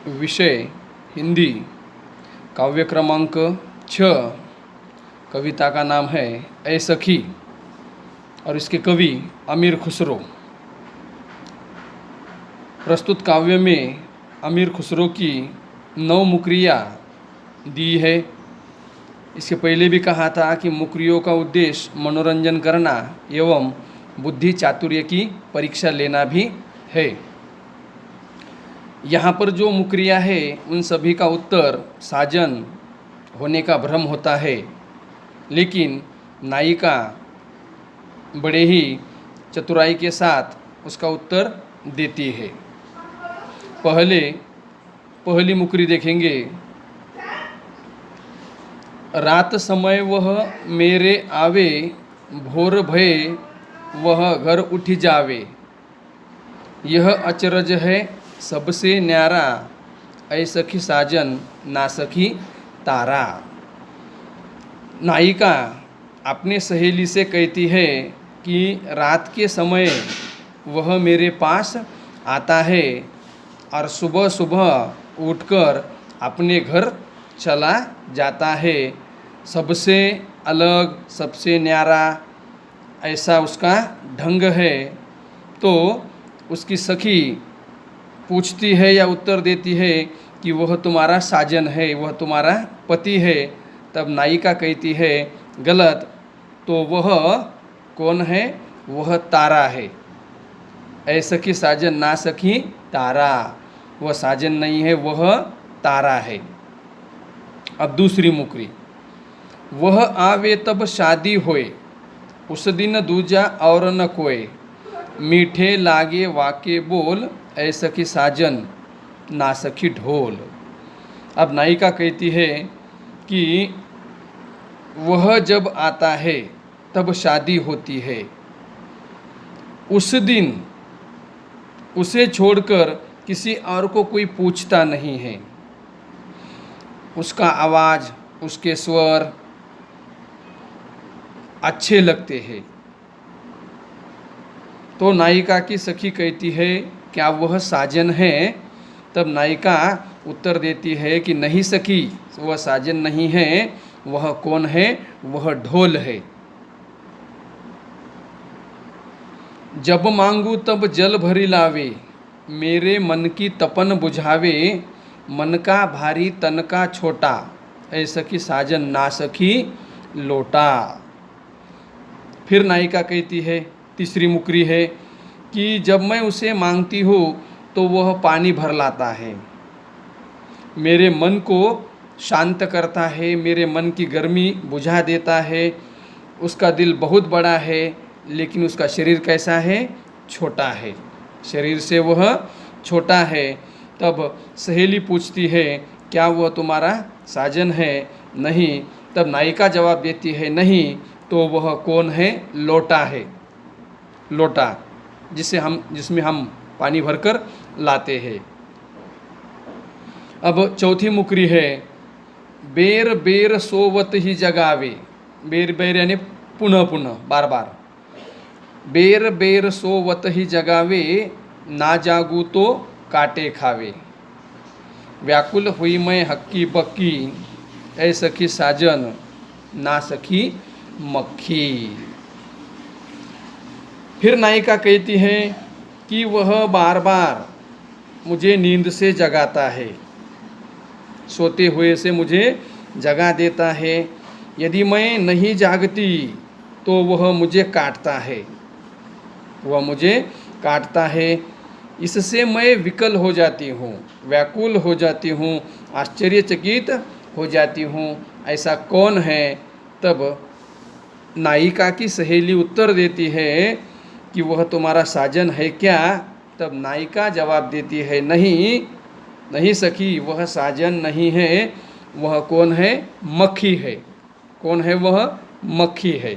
विषय हिंदी, काव्य क्रमांक 6। कविता का नाम है ए सखी और इसके कवि अमीर खुसरो। प्रस्तुत काव्य में अमीर खुसरो की 9 मुकरियाँ दी है। इसके पहले भी कहा था कि मुकरियों का उद्देश्य मनोरंजन करना एवं बुद्धि चातुर्य की परीक्षा लेना भी है। यहाँ पर जो मुकरियाँ है उन सभी का उत्तर साजन होने का भ्रम होता है, लेकिन नायिका बड़े ही चतुराई के साथ उसका उत्तर देती है। पहली मुकरी देखेंगे। रात समय वह मेरे आवे, भोर भय वह घर उठ जावे। यह अचरज है सबसे न्यारा, ऐ सखी साजन ना सखी तारा। नायिका अपने सहेली से कहती है कि रात के समय वह मेरे पास आता है और सुबह सुबह उठकर अपने घर चला जाता है। सबसे अलग, सबसे न्यारा ऐसा उसका ढंग है। तो उसकी सखी पूछती है या उत्तर देती है कि वह तुम्हारा साजन है, वह तुम्हारा पति है। तब नायिका कहती है गलत, तो वह कौन है? वह तारा है। ऐ सखी साजन ना सखी तारा, वह साजन नहीं है, वह तारा है। अब दूसरी मुकरी। वह आवे तब शादी होए, उस दिन दूजा और न कोय। मीठे लागे वाके बोल, ऐ सखी साजन ना सखी ढोल। अब नायिका कहती है कि वह जब आता है तब शादी होती है, उस दिन उसे छोड़कर किसी और को कोई पूछता नहीं है। उसका आवाज़, उसके स्वर अच्छे लगते हैं। तो नायिका की सखी कहती है क्या वह साजन है? तब नायिका उत्तर देती है कि नहीं सखी, वह साजन नहीं है। वह कौन है? वह ढोल है। जब मांगू तब जल भरी लावे, मेरे मन की तपन बुझावे। मन का भारी तन का छोटा, ऐ सखी साजन ना सखी लोटा। फिर नायिका कहती है, तीसरी मुकरी है कि जब मैं उसे मांगती हूँ तो वह पानी भर लाता है, मेरे मन को शांत करता है, मेरे मन की गर्मी बुझा देता है। उसका दिल बहुत बड़ा है, लेकिन उसका शरीर कैसा है? छोटा है। शरीर से वह छोटा है। तब सहेली पूछती है क्या वह तुम्हारा साजन है? नहीं। तब नायिका जवाब देती है नहीं। तो वह कौन है? लोटा है। लोटा जिसमें हम पानी भरकर लाते हैं। अब चौथी मुकरी है। बेर बेर सोवत ही जगावे। बेर बेर यानी पुनः पुनः, बार बार। बेर बेर सोवत ही जगावे, ना जागू तो काटे खावे। व्याकुल हुई मैं हक्की बक्की, ऐ सखी साजन ना सखी मक्खी। फिर नायिका कहती है कि वह बार बार मुझे नींद से जगाता है, सोते हुए से मुझे जगा देता है। यदि मैं नहीं जागती तो वह मुझे काटता है, वह मुझे काटता है। इससे मैं विकल हो जाती हूँ, व्याकुल हो जाती हूँ, आश्चर्यचकित हो जाती हूँ। ऐसा कौन है? तब नायिका की सहेली उत्तर देती है कि वह तुम्हारा साजन है क्या? तब नायिका जवाब देती है नहीं, नहीं सखी, वह साजन नहीं है। वह कौन है? मक्खी है। कौन है? वह मक्खी है।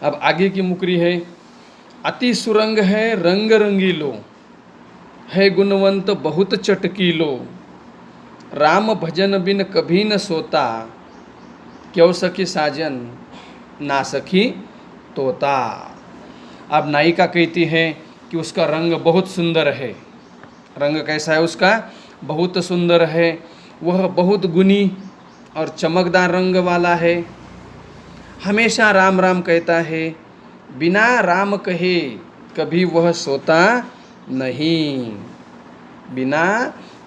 अब आगे की मुकरी है। अति सुरंग है रंग रंगीलो, है गुणवंत बहुत चटकीलो। राम भजन बिन कभी न सोता, क्यों सखी साजन ना सखी तोता। अब नायिका कहती है कि उसका रंग बहुत सुंदर है, रंग कैसा है उसका? बहुत सुंदर है। वह बहुत गुनी और चमकदार रंग वाला है। हमेशा राम राम कहता है, बिना राम कहे कभी वह सोता नहीं। बिना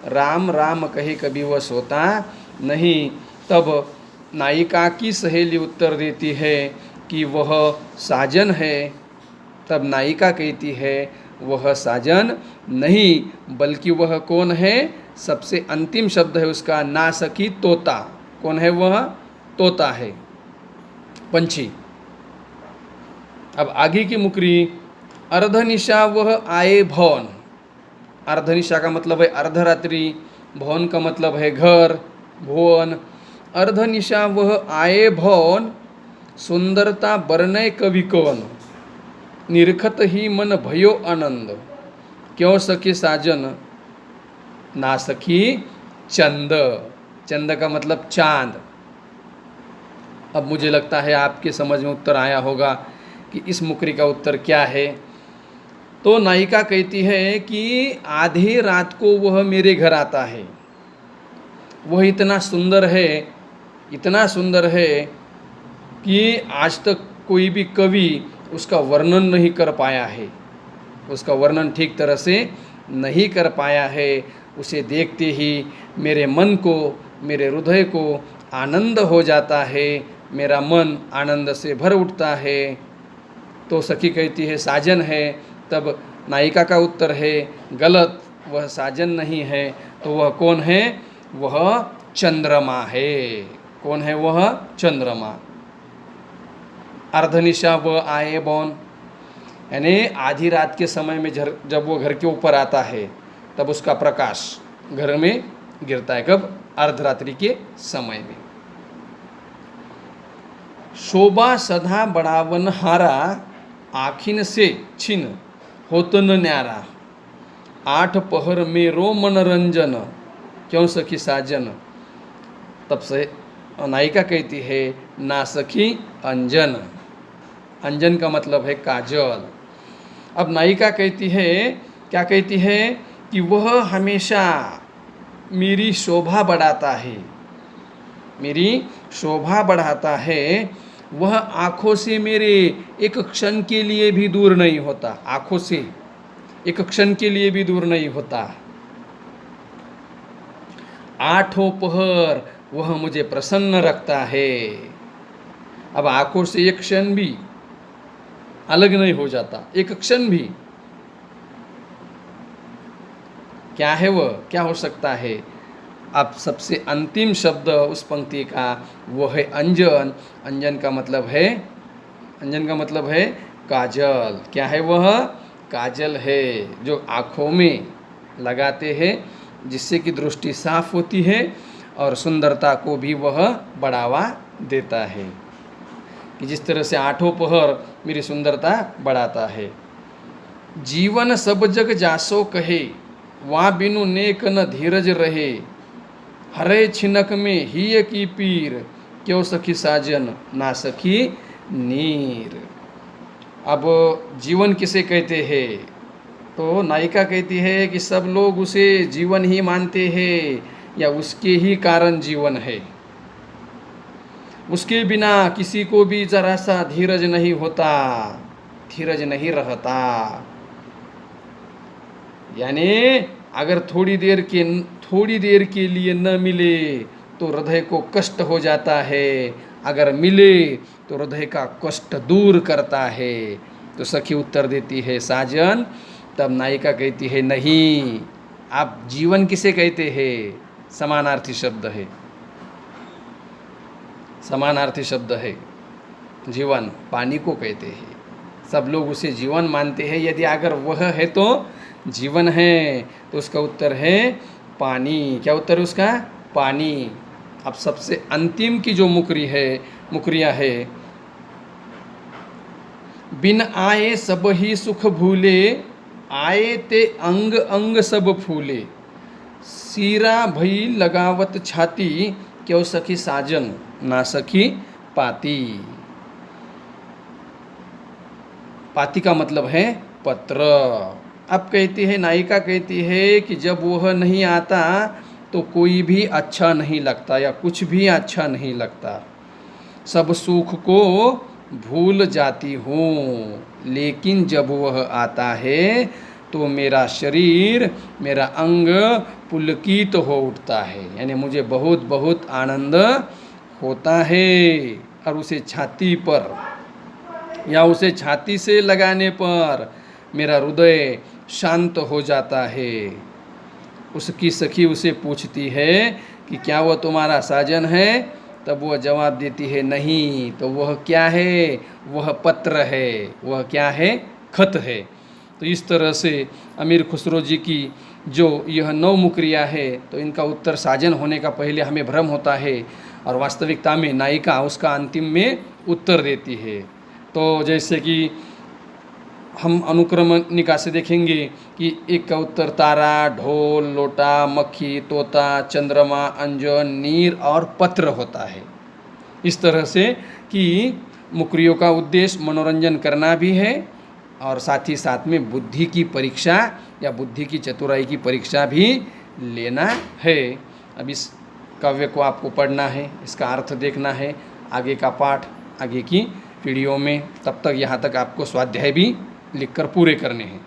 राम राम कहे कभी वह सोता नहीं। तब नायिका की सहेली उत्तर देती है कि वह साजन है। तब नायिका कहती है, वह साजन नहीं, बल्कि वह कौन है? सबसे अंतिम शब्द है उसका, ना सकी तोता। कौन है वह? तोता है, पंछी। अब आगे की मुकरी, अर्धनिशा वह आए भवन। अर्धनिशा का मतलब है अर्धरात्रि, भवन का मतलब है घर, भुवन। अर्धनिशा वह आए भवन, सुंदरता बरनय कवि कवन। निरखत ही मन भयो आनंद, क्यों सखी साजन ना सखी चंद। चंद का मतलब चांद। अब मुझे लगता है आपके समझ में उत्तर आया होगा कि इस मुकरी का उत्तर क्या है। तो नायिका कहती है कि आधी रात को वह मेरे घर आता है। वह इतना सुंदर है, इतना सुंदर है कि आज तक कोई भी कवि उसका वर्णन नहीं कर पाया है। उसका वर्णन ठीक तरह से नहीं कर पाया है। उसे देखते ही मेरे मन को, मेरे हृदय को आनंद हो जाता है। मेरा मन आनंद से भर उठता है। तो सखी कहती है साजन है। तब नायिका का उत्तर है गलत, वह साजन नहीं है। तो वह कौन है? वह चंद्रमा है। कौन है वह? चंद्रमा। अर्धनिशा वह आए बौन, यानी आधी रात के समय में जब वो घर के ऊपर आता है तब उसका प्रकाश घर में गिरता है। कब? अर्धरात्रि के समय में। शोभा सदा बढ़ावन हारा, आखिन से छिन होत न न्यारा। आठ पहर मेरो मनोरंजन, क्यों सखी साजन। तब से नायिका कहती है, ना सखी अंजन। अंजन का मतलब है काजल। अब नायिका कहती है, क्या कहती है? कि वह हमेशा मेरी शोभा बढ़ाता है, मेरी शोभा बढ़ाता है। वह आँखों से मेरे एक क्षण के लिए भी दूर नहीं होता। आँखों से एक क्षण के लिए भी दूर नहीं होता। आठों पहर वह मुझे प्रसन्न रखता है। अब आँखों से एक क्षण भी अलग नहीं हो जाता, एक क्षण भी। क्या है वह? क्या हो सकता है? अब सबसे अंतिम शब्द उस पंक्ति का वो है अंजन। अंजन का मतलब है, अंजन का मतलब है काजल। क्या है वह? काजल है, जो आँखों में लगाते हैं, जिससे कि दृष्टि साफ होती है और सुंदरता को भी वह बढ़ावा देता है। कि जिस तरह से आठों पहर मेरी सुंदरता बढ़ाता है। जीवन सब जग जासो कहे, वहाँ बिनु नेक न धीरज रहे। हरे छिनक में ही की पीर, क्यों सखी साजन ना सखी नीर। अब जीवन किसे कहते हैं? तो नायिका कहती है कि सब लोग उसे जीवन ही मानते हैं, या उसके ही कारण जीवन है। उसके बिना किसी को भी जरा सा धीरज नहीं होता, धीरज नहीं रहता। यानी अगर थोड़ी देर के लिए न मिले तो हृदय को कष्ट हो जाता है, अगर मिले तो हृदय का कष्ट दूर करता है। तो सखी उत्तर देती है साजन। तब नायिका कहती है नहीं। आप जीवन किसे कहते हैं? समानार्थी शब्द है, समानार्थी शब्द है। जीवन पानी को कहते हैं। सब लोग उसे जीवन मानते हैं। यदि अगर वह है तो जीवन है, तो उसका उत्तर है पानी। क्या उत्तर है उसका? पानी। अब सबसे अंतिम की जो मुकरिया है, बिन आए सब ही सुख भूले, आए ते अंग अंग सब फूले। सीरा भई लगावत छाती, क्यों सखी साजन ना सखी पाती। पाती का मतलब है पत्र। अब कहती है, नायिका कहती है कि जब वह नहीं आता तो कोई भी अच्छा नहीं लगता या कुछ भी अच्छा नहीं लगता। सब सुख को भूल जाती हूँ, लेकिन जब वह आता है तो मेरा शरीर, मेरा अंग पुलकित हो उठता है, यानी मुझे बहुत बहुत आनंद होता है। और उसे छाती पर या उसे छाती से लगाने पर मेरा हृदय शांत हो जाता है। उसकी सखी उसे पूछती है कि क्या वह तुम्हारा साजन है? तब वह जवाब देती है, नहीं। तो वह क्या है? वह पत्र है। वह क्या है? खत है। तो इस तरह से अमीर खुसरो जी की जो यह 9 मुकरियाँ है, तो इनका उत्तर साजन होने का पहले हमें भ्रम होता है, और वास्तविकता में नायिका उसका अंतिम में उत्तर देती है। तो जैसे कि हम अनुक्रमणिका से देखेंगे कि एक का उत्तर तारा, ढोल, लोटा, मक्खी, तोता, चंद्रमा, अंजन, नीर और पत्र होता है। इस तरह से कि मुकरियों का उद्देश्य मनोरंजन करना भी है और साथ ही साथ में बुद्धि की परीक्षा या बुद्धि की चतुराई की परीक्षा भी लेना है। अब इस काव्य को आपको पढ़ना है, इसका अर्थ देखना है, आगे का पाठ आगे की पीढ़ियों में। तब तक यहाँ तक आपको स्वाध्याय भी लिखकर पूरे करने हैं।